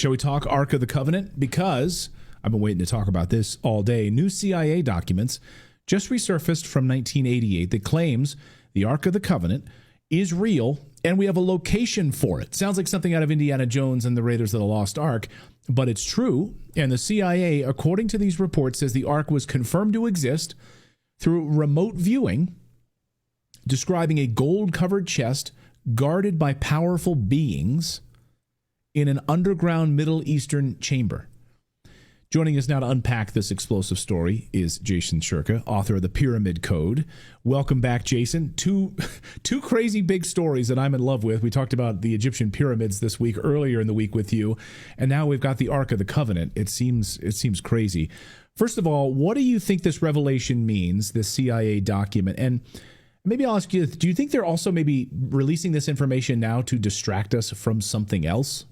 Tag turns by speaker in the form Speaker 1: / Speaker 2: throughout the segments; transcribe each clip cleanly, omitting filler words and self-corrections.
Speaker 1: Shall we talk Ark of the Covenant? Because I've been waiting to talk about this all day. New CIA documents just resurfaced from 1988 that claims the Ark of the Covenant is real, and we have a location for it. Sounds like something out of Indiana Jones and the Raiders of the Lost Ark, but it's true. And the CIA, according to these reports, says the Ark was confirmed to exist through remote viewing, describing a gold-covered chest guarded by powerful beings in an underground Middle Eastern chamber. Joining us now to unpack this explosive story is Jason Shurka, author of The Pyramid Code. Welcome back, Jason. Two crazy big stories that I'm in love with. We talked about the Egyptian pyramids this week, earlier in the week with you, and now we've got the Ark of the Covenant. It seems crazy. First of all, what do you think this revelation means, this CIA document? And maybe I'll ask you, do you think they're also maybe releasing this information now to distract us from something else?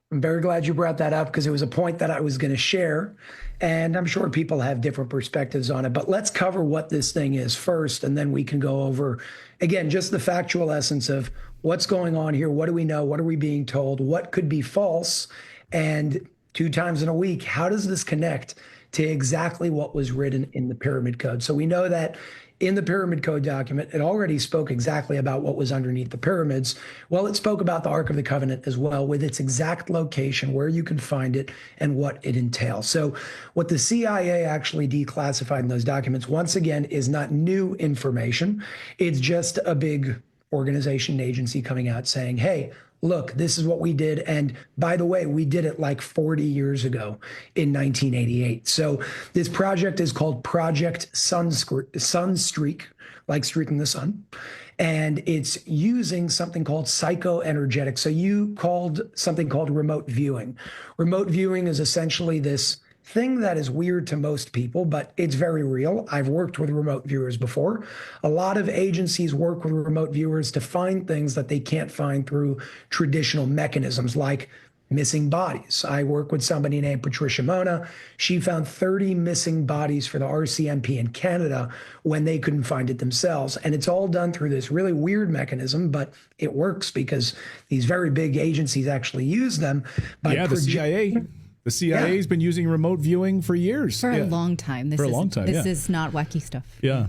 Speaker 2: I'm very glad you brought that up because it was a point that I was going to share, and I'm sure people have different perspectives on it. But let's cover what this thing is first, and then we can go over, again, just the factual essence of what's going on here. What do we know? What are we being told? What could be false? And 2 times in a week, how does this connect to exactly what was written in the Pyramid Code? So we know that in the Pyramid Code document, it already spoke exactly about what was underneath the pyramids. Well, it spoke about the Ark of the Covenant as well, with its exact location, where you can find it, and what it entails. So what the CIA actually declassified in those documents, once again, is not new information. It's just a big organization and agency coming out saying, hey, look, this is what we did. And by the way, we did it like 40 years ago in 1988. So this project is called Project Sunstreak, like streaking the sun. And it's using something called psychoenergetics. So you called something called remote viewing. Remote viewing is essentially this thing that is weird to most people, but it's very real. I've worked with remote viewers before. A lot of agencies work with remote viewers to find things that they can't find through traditional mechanisms, like missing bodies. I work with somebody named Patricia Mona. She found 30 missing bodies for the RCMP in Canada when they couldn't find it themselves. And it's all done through this really weird mechanism, but it works because these very big agencies actually use them.
Speaker 1: The CIA. The CIA's been using remote viewing for years.
Speaker 3: For a long time. This is not wacky stuff.
Speaker 1: Yeah.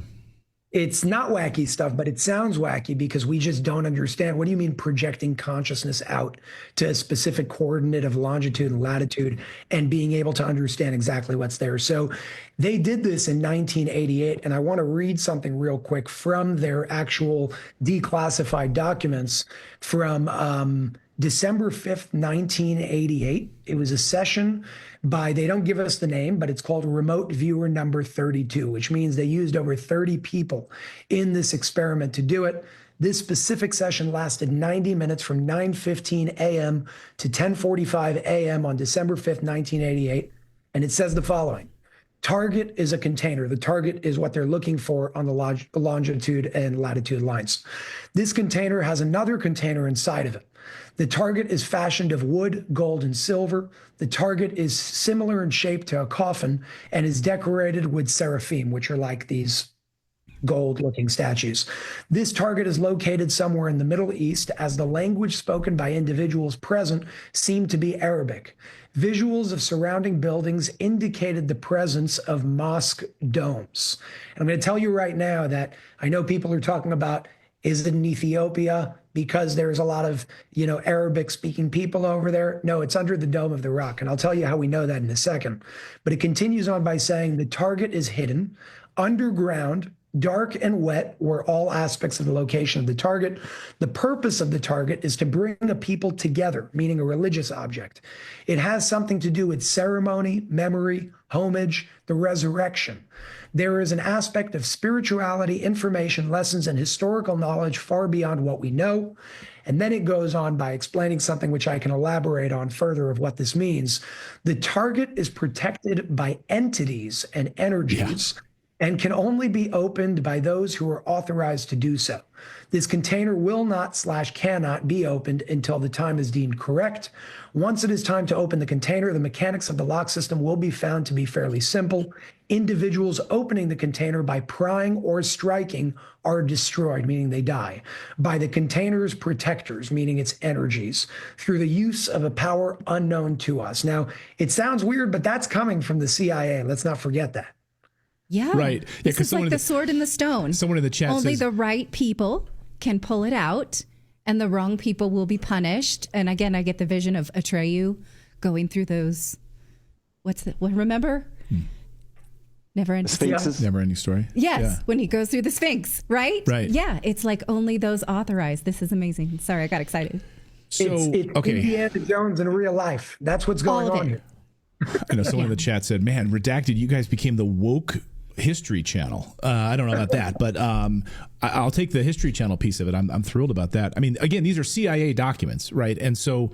Speaker 2: It's not wacky stuff, but it sounds wacky because we just don't understand. What do you mean projecting consciousness out to a specific coordinate of longitude and latitude and being able to understand exactly what's there? So they did this in 1988, and I want to read something real quick from their actual declassified documents from December 5th, 1988. It was a session by, they don't give us the name, but it's called Remote Viewer Number 32, which means they used over 30 people in this experiment to do it. This specific session lasted 90 minutes from 9:15 a.m. to 10:45 a.m. on December 5th, 1988. And it says the following. Target is a container. The target is what they're looking for on the longitude and latitude lines. This container has another container inside of it. The target is fashioned of wood, gold, and silver. The target is similar in shape to a coffin and is decorated with seraphim, which are like these gold-looking statues. This target is located somewhere in the Middle East, as the language spoken by individuals present seemed to be Arabic. Visuals of surrounding buildings indicated the presence of mosque domes. And I'm going to tell you right now that I know people are talking about, is it in Ethiopia? Because there's a lot of, Arabic-speaking people over there. No, it's under the Dome of the Rock, and I'll tell you how we know that in a second. But it continues on by saying the target is hidden, underground, dark and wet were all aspects of the location of the target. The purpose of the target is to bring a people together, meaning a religious object. It has something to do with ceremony, memory, homage, the resurrection. There is an aspect of spirituality, information, lessons, and historical knowledge far beyond what we know. And then it goes on by explaining something which I can elaborate on further of what this means. The target is protected by entities and energies and can only be opened by those who are authorized to do so. This container will not / cannot be opened until the time is deemed correct. Once it is time to open the container, the mechanics of the lock system will be found to be fairly simple. Individuals opening the container by prying or striking are destroyed, meaning they die, by the container's protectors, meaning its energies, through the use of a power unknown to us. Now, it sounds weird, but that's coming from the CIA. Let's not forget that.
Speaker 3: Yeah.
Speaker 1: Right.
Speaker 3: This is like the sword and the stone.
Speaker 1: Someone in the chat
Speaker 3: Only
Speaker 1: says,
Speaker 3: the right people can pull it out, and the wrong people will be punished. And again, I get the vision of Atreyu going through those, remember? Never ending
Speaker 4: Sphinxes.
Speaker 1: Never ending story.
Speaker 3: Yes,
Speaker 1: Yeah.
Speaker 3: when he goes through the Sphinx, right?
Speaker 1: Right.
Speaker 3: Yeah, it's like only those authorized. This is amazing. Sorry, I got excited.
Speaker 1: So,
Speaker 2: It's
Speaker 1: okay.
Speaker 2: Indiana Jones in real life. That's what's going
Speaker 3: All of
Speaker 2: on
Speaker 3: it.
Speaker 2: here.
Speaker 1: I know someone in the chat said, man, Redacted, you guys became the woke History Channel. I don't know about that, but I'll take the History Channel piece of it. I'm thrilled about that. I mean, again, these are CIA documents, right? And so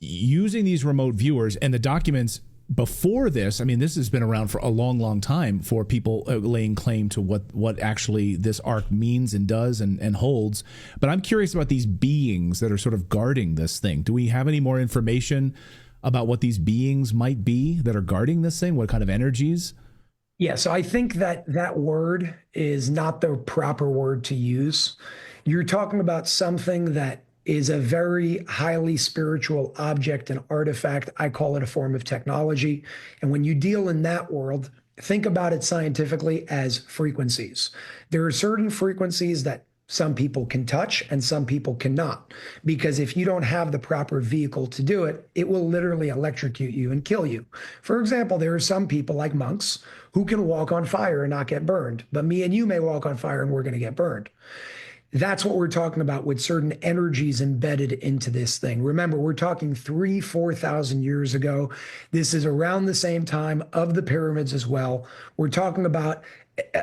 Speaker 1: using these remote viewers and the documents before this, I mean, this has been around for a long, long time for people laying claim to what actually this ark means and does and holds. But I'm curious about these beings that are sort of guarding this thing. Do we have any more information about what these beings might be that are guarding this thing? What kind of energies?
Speaker 2: Yeah, so I think that word is not the proper word to use. You're talking about something that is a very highly spiritual object and artifact. I call it a form of technology. And when you deal in that world, think about it scientifically as frequencies. There are certain frequencies that some people can touch and some people cannot, because if you don't have the proper vehicle to do it, it will literally electrocute you and kill you. For example, there are some people like monks who can walk on fire and not get burned, but me and you may walk on fire and we're going to get burned. That's what we're talking about with certain energies embedded into this thing. Remember, we're talking 4,000 years ago. This is around the same time of the pyramids as well. We're talking about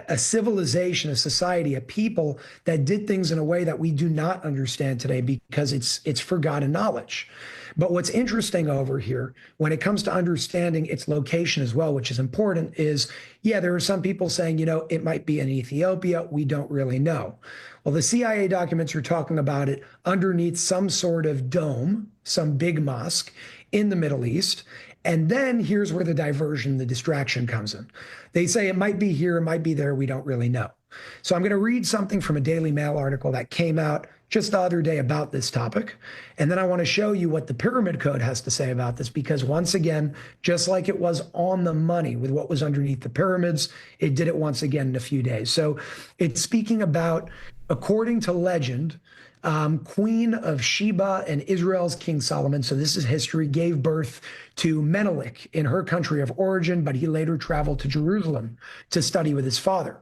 Speaker 2: a civilization, a society, a people that did things in a way that we do not understand today because it's forgotten knowledge. But what's interesting over here, when it comes to understanding its location as well, which is important, is, yeah, there are some people saying, it might be in Ethiopia. We don't really know. Well, the CIA documents are talking about it underneath some sort of dome, some big mosque in the Middle East. And then here's where the diversion, the distraction comes in. They say it might be here, it might be there, we don't really know. So I'm going to read something from a Daily Mail article that came out just the other day about this topic. And then I want to show you what the Pyramid Code has to say about this, because once again, just like it was on the money with what was underneath the pyramids, it did it once again in a few days. So it's speaking about, according to legend, Queen of Sheba and Israel's King Solomon, so this is history, gave birth to Menelik in her country of origin, but he later traveled to Jerusalem to study with his father.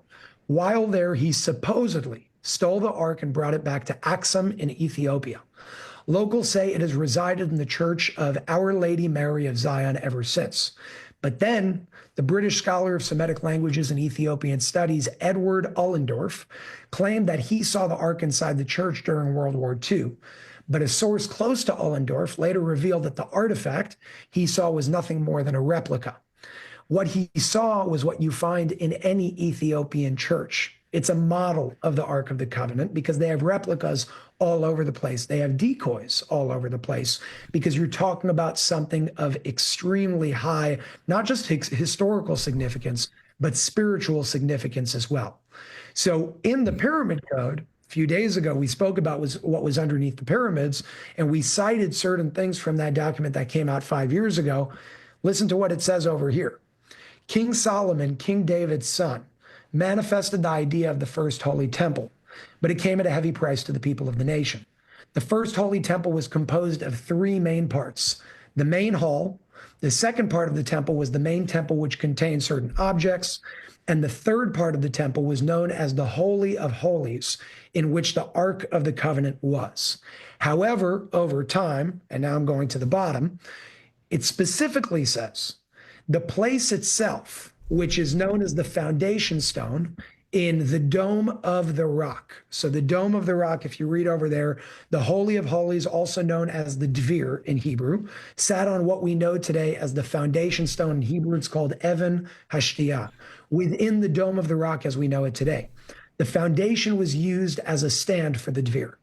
Speaker 2: While there, he supposedly stole the ark and brought it back to Axum in Ethiopia. Locals say it has resided in the church of Our Lady Mary of Zion ever since. But then the British scholar of Semitic languages and Ethiopian studies, Edward Ullendorf, claimed that he saw the ark inside the church during World War II. But a source close to Ullendorf later revealed that the artifact he saw was nothing more than a replica. What he saw was what you find in any Ethiopian church. It's a model of the Ark of the Covenant because they have replicas all over the place. They have decoys all over the place because you're talking about something of extremely high, not just historical significance, but spiritual significance as well. So in the Pyramid Code, a few days ago, we spoke about what was underneath the pyramids, and we cited certain things from that document that came out 5 years ago. Listen to what it says over here. King Solomon, King David's son, manifested the idea of the first holy temple, but it came at a heavy price to the people of the nation. The first holy temple was composed of 3 main parts. The main hall, the second part of the temple was the main temple, which contained certain objects, and the third part of the temple was known as the Holy of Holies, in which the Ark of the Covenant was. However, over time, and now I'm going to the bottom, it specifically says the place itself, which is known as the foundation stone, in the Dome of the Rock. So the Dome of the Rock, if you read over there, the Holy of Holies, also known as the Dvir in Hebrew, sat on what we know today as the foundation stone. In Hebrew, it's called Evan Hashtiyah, within the Dome of the Rock as we know it today. The foundation was used as a stand for the Dvir.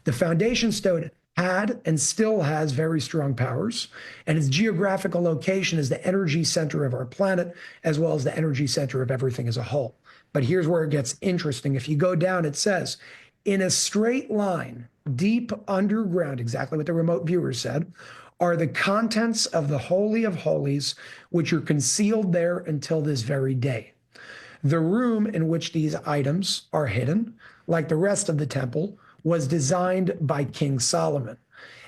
Speaker 2: The foundation stone had and still has very strong powers, and its geographical location is the energy center of our planet, as well as the energy center of everything as a whole. But here's where it gets interesting. If you go down, it says, in a straight line, deep underground, exactly what the remote viewers said, are the contents of the Holy of Holies, which are concealed there until this very day. The room in which these items are hidden, like the rest of the temple, was designed by King Solomon.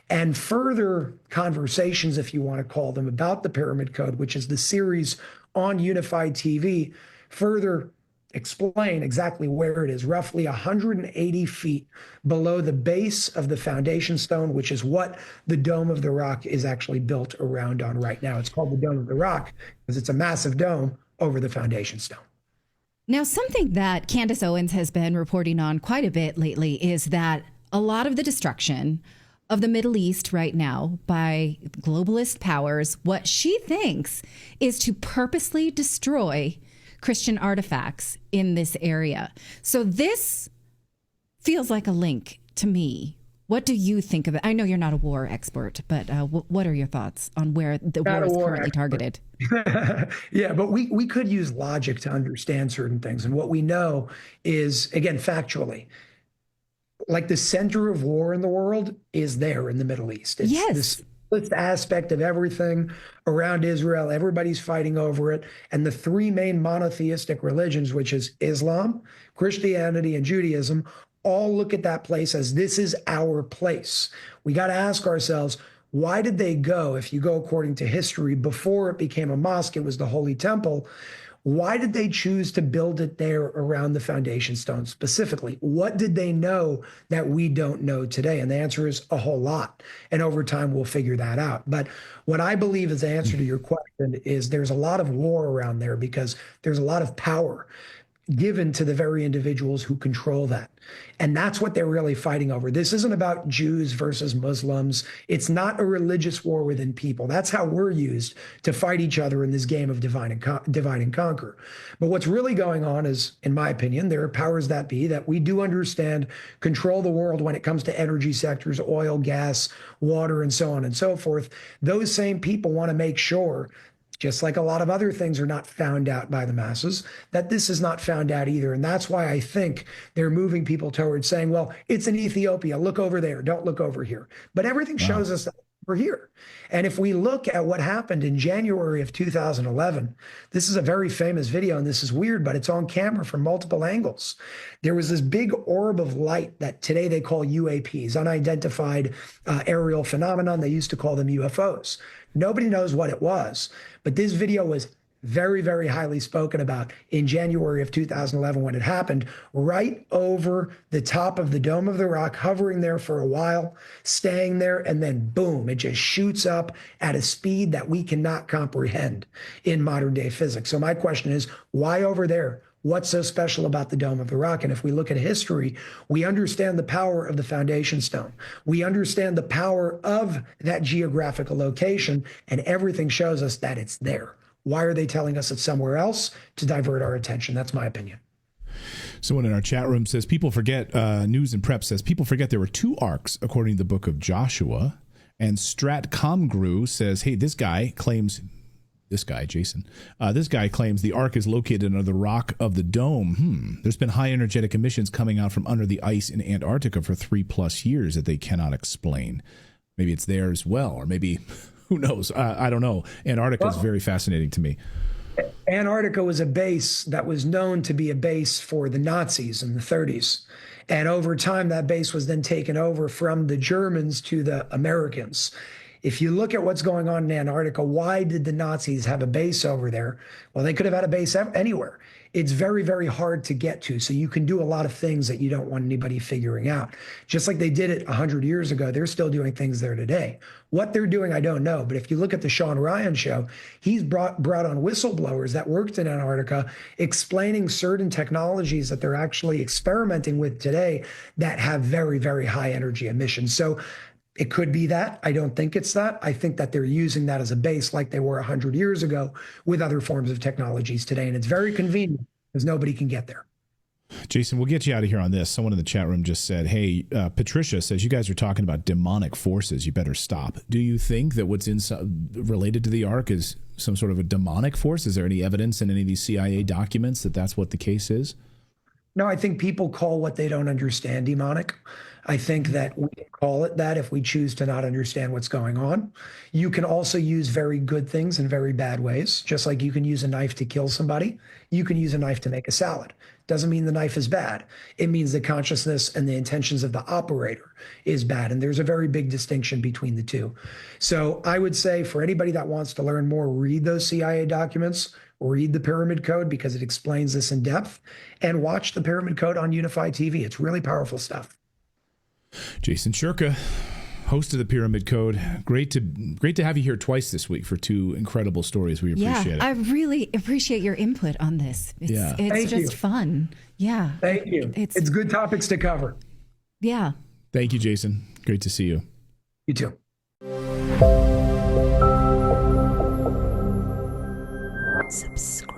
Speaker 2: And further conversations, if you want to call them, about the Pyramid Code, which is the series on Unified TV, further explain exactly where it is, roughly 180 feet below the base of the foundation stone, which is what the Dome of the Rock is actually built around on right now. It's called the Dome of the Rock because it's a massive dome over the foundation stone.
Speaker 3: Now, something that Candace Owens has been reporting on quite a bit lately is that a lot of the destruction of the Middle East right now by globalist powers, what she thinks is to purposely destroy Christian artifacts in this area. So this feels like a link to me. What do you think of it? I know you're not a war expert, but what are your thoughts on where the war is currently targeted?
Speaker 2: Yeah, but we could use logic to understand certain things. And what we know is, again, factually, like the center of war in the world is there in the Middle East. It's
Speaker 3: yes.
Speaker 2: This aspect of everything around Israel. Everybody's fighting over it. And the three main monotheistic religions, which is Islam, Christianity, and Judaism, all look at that place as this is our place. We got to ask ourselves, why did they go, if you go according to history, before it became a mosque, it was the Holy Temple. Why did they choose to build it there around the foundation stone specifically? What did they know that we don't know today? And the answer is a whole lot. And over time, we'll figure that out. But what I believe is the answer to your question is there's a lot of war around there because there's a lot of power given to the very individuals who control that. And that's what they're really fighting over. This isn't about Jews versus Muslims. It's not a religious war within people. That's how we're used to fight each other in this game of divide and conquer. But what's really going on is, in my opinion, there are powers that be that we do understand control the world when it comes to energy sectors, oil, gas, water, and so on and so forth. Those same people want to make sure, just like a lot of other things are not found out by the masses, that this is not found out either. And that's why I think they're moving people towards saying, well, it's in Ethiopia, look over there, don't look over here. But everything shows us that we're here. And if we look at what happened in January of 2011, this is a very famous video, and this is weird, but it's on camera from multiple angles. There was this big orb of light that today they call UAPs, unidentified aerial phenomenon. They used to call them UFOs. Nobody knows what it was, but this video was very, very highly spoken about in January of 2011 when it happened, right over the top of the Dome of the Rock, hovering there for a while, staying there, and then boom, it just shoots up at a speed that we cannot comprehend in modern day physics. So my question is, why over there? What's so special about the Dome of the Rock? And if we look at history, we understand the power of the foundation stone. We understand the power of that geographical location, and everything shows us that it's there. Why are they telling us it's somewhere else? To divert our attention. That's my opinion.
Speaker 1: Someone in our chat room says, people forget, News and Prep says, people forget there were two arcs according to the book of Joshua. And Strat Comgru says, hey, Jason, this guy claims the ark is located under the rock of the dome. There's been high energetic emissions coming out from under the ice in Antarctica for 3+ years that they cannot explain. Maybe it's there as well, or maybe, who knows? I don't know. Antarctica is very fascinating to me.
Speaker 2: Antarctica was a base that was known to be a base for the Nazis in the 30s. And over time, that base was then taken over from the Germans to the Americans. If you look at what's going on in Antarctica, why did the Nazis have a base over there? Well, they could have had a base anywhere. It's very, very hard to get to. So you can do a lot of things that you don't want anybody figuring out. Just like they did it 100 years ago, they're still doing things there today. What they're doing, I don't know. But if you look at the Sean Ryan show, he's brought on whistleblowers that worked in Antarctica, explaining certain technologies that they're actually experimenting with today that have very, very high energy emissions. So It could be that. I don't think it's that. I think that they're using that as a base like they were 100 years ago with other forms of technologies today. And it's very convenient because nobody can get there.
Speaker 1: Jason, we'll get you out of here on this. Someone in the chat room just said, hey, Patricia says you guys are talking about demonic forces. You better stop. Do you think that what's related to the Ark is some sort of a demonic force? Is there any evidence in any of these CIA documents that that's what the case is?
Speaker 2: No, I think people call what they don't understand demonic. I think that we can call it that if we choose to not understand what's going on. You can also use very good things in very bad ways. Just like you can use a knife to kill somebody, you can use a knife to make a salad. Doesn't mean the knife is bad. It means the consciousness and the intentions of the operator is bad. And there's a very big distinction between the two. So I would say for anybody that wants to learn more, read those CIA documents, read the Pyramid Code because it explains this in depth, and watch the Pyramid Code on Unified TV. It's really powerful stuff.
Speaker 1: Jason Shurka, host of the Pyramid Code. Great to have you here twice this week for two incredible stories. We appreciate it.
Speaker 3: I really appreciate your input on this. It's just fun. Yeah.
Speaker 2: Thank you. It's good topics to cover.
Speaker 3: Yeah.
Speaker 1: Thank you, Jason. Great to see you.
Speaker 2: You too.
Speaker 3: Subscribe.